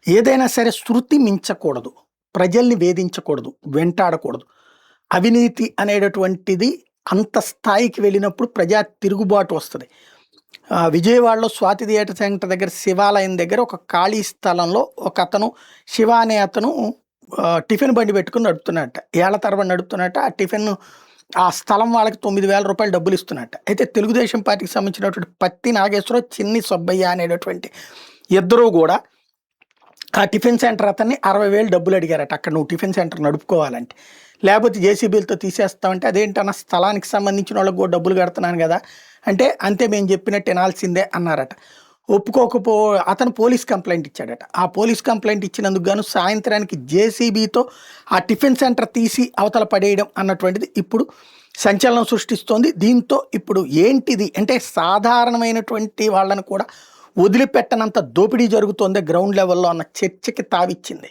ఏదైనా సరే శృతి మించకూడదు. ప్రజల్ని వేధించకూడదు. వెంటాడకూడదు. అవినీతి అనేటటువంటిది అంత స్థాయికి వెళ్ళినప్పుడు ప్రజా తిరుగుబాటు వస్తది. విజయవాడలో స్వాతి థియేటర్ సెంటర్ దగ్గర శివాలయం దగ్గర ఒక ఖాళీ స్థలంలో ఒకతను శివ అనే అతను టిఫిన్ బండి పెట్టుకొని నడుపుతున్నట్ట. ఏళ్ల తరబడి నడుపుతున్నట్ట. ఆ టిఫిన్ ఆ స్థలం వాళ్ళకి ₹9,000 డబ్బులు ఇస్తున్నట్ట. అయితే తెలుగుదేశం పార్టీకి సంబంధించినటువంటి పత్తి నాగేశ్వరరావు, చిన్ని సుబ్బయ్య అనేటటువంటి ఇద్దరూ కూడా ఆ టిఫిన్ సెంటర్ అతన్ని 60,000 డబ్బులు అడిగారట. అక్కడ నువ్వు టిఫిన్ సెంటర్ నడుపుకోవాలంటే. లేకపోతే జేసీబీలతో తీసేస్తామంటే, అదేంటన్న స్థలానికి సంబంధించిన వాళ్ళకి కూడా డబ్బులు కడుతున్నాను కదా అంటే, అంతే మేము చెప్పినట్టు వినాల్సిందే అన్నారట. ఒప్పుకోకపో అతను పోలీస్ కంప్లైంట్ ఇచ్చాడట. ఆ పోలీస్ కంప్లైంట్ ఇచ్చినందుకు గాను సాయంత్రానికి జేసీబీతో ఆ టిఫిన్ సెంటర్ తీసి అవతల పడేయడం అన్నటువంటిది ఇప్పుడు సంచలనం సృష్టిస్తోంది. దీంతో ఇప్పుడు ఏంటిది అంటే సాధారణమైనటువంటి వాళ్ళని కూడా వదిలిపెట్టనంత దోపిడీ జరుగుతోంది గ్రౌండ్ లెవెల్లో అన్న చర్చకి తావిచ్చింది.